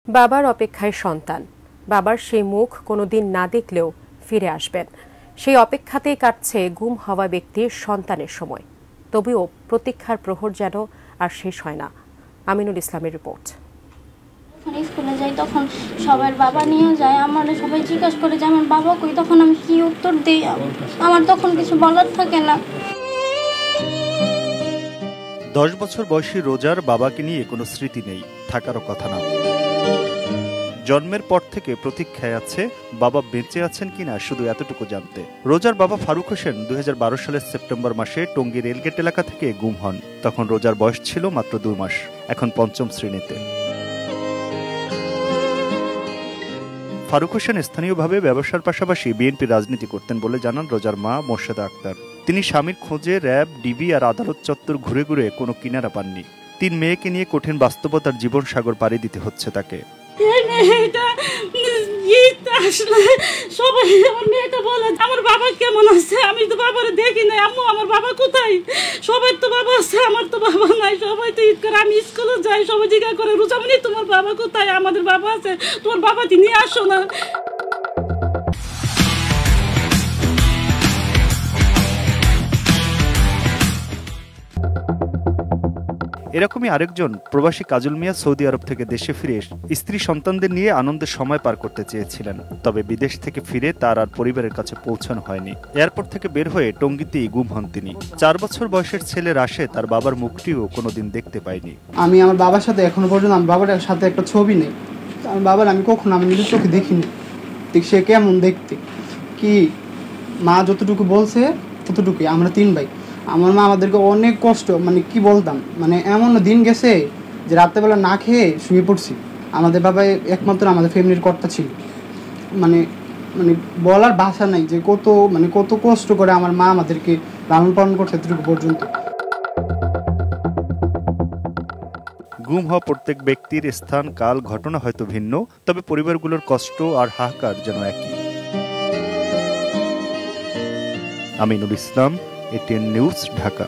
বাবার অপেক্ষায় সন্তান, বাবার সেই মুখ কোনোদিন না দেখলেও ফিরে আসবেন, সেই অপেক্ষাতেই কাটছে গুম হওয়া ব্যক্তির সন্তানের সময়। তবুও প্রতীক্ষার প্রহর যেন আর শেষ হয় না। আমিনুল ইসলামের রিপোর্ট। স্কুলে যাই তখন সবার বাবা নিয়ে যায়, আমার সবাই জিজ্ঞাসা করে যে আমার বাবা কই, তখন আমি কি উত্তর দিই? আমার তখন কিছু বলার থাকে না। 10 বছর বয়সী রোজার বাবাকে নিয়ে কোনো স্মৃতি নেই, থাকারও কথা না। জন্মের পর থেকে প্রতীক্ষায় আছে বাবা বেঁচে আছেন কিনা শুধু এতটুকু জানতে। রোজার বাবা ফারুক হোসেন 2012 সালের সেপ্টেম্বর মাসে টঙ্গী রেলগেট এলাকা থেকে গুম হন। তখন রোজার বয়স ছিল মাত্র 2 মাস, এখন 5ম শ্রেণীতে। ফারুক হোসেন স্থানীয়ভাবে ব্যবসার পাশাপাশি বিএনপি রাজনীতি করতেন বলে জানান রোজার মা মোর্শেদা আক্তার। তিনি স্বামীর খোঁজে র্যাব, ডিবি আর আদালত চত্বর ঘুরে ঘুরে কোনো কিনারা পাননি। 3 মেয়েকে নিয়ে কঠিন বাস্তবতার জীবন সাগর পাড়ি দিতে হচ্ছে তাকে। সবাই আমার মেয়েটা বলে আমার বাবা কেমন আছে, আমি তো বাবার দেখি নাই। আম্মু আমার বাবা কোথায়? সবাই তো বাবা আছে, আমার তো বাবা নাই। সবাই তো ঈদ করে আমি স্কুলে যাই, সবাই জিজ্ঞাসা করে রুজামনি তোমার বাবা কোথায়? আমাদের বাবা আছে, তোমার বাবা তিনি আসো না। এরকমই আরেকজন প্রবাসী কাজল মিয়া সৌদি আরব থেকে দেশে ফিরে স্ত্রী সন্তানদের নিয়ে আনন্দের সময় পার করতে চেয়েছিলেন। তবে বিদেশ থেকে ফিরে তার আর পরিবারের কাছে পৌঁছানো হয়নি। এয়ারপোর্ট থেকে বের হয়ে টঙ্গীতেই গুম হন তিনি। 4 বছর বয়সের ছেলে রাশে তার বাবার মুখটিও কোনোদিন দেখতে পায়নি। আমি আমার বাবার সাথে এখনো পর্যন্ত আমার বাবার সাথে একটা ছবি নেই। আমার বাবার আমি কখনো আমি নিজের চোখে দেখিনি। ঠিক সে কেমন দেখতে, কি মা যতটুকু বলছে ততটুকুই। আমরা 3 ভাই, আমার মা আমাদেরকে অনেক কষ্ট, মানে কি বলতাম, মানে এমন দিন গেছে যে রাত্রেবেলা না খেয়ে শুয়ে পড়ছি। আমাদের বাবা একমাত্র আমাদের ফ্যামিলির কর্তা ছিল। মানে মানে বলার ভাষা নাই যে কত কষ্ট করে আমার মা আমাদেরকে লালন পালন করছে এতটুকু পর্যন্ত। গুম হওয়া প্রত্যেক ব্যক্তির স্থান, কাল, ঘটনা হয়তো ভিন্ন, তবে পরিবারগুলোর কষ্ট আর হাহাকার যেন একই। Aminul Islam, ATN news, Dhaka.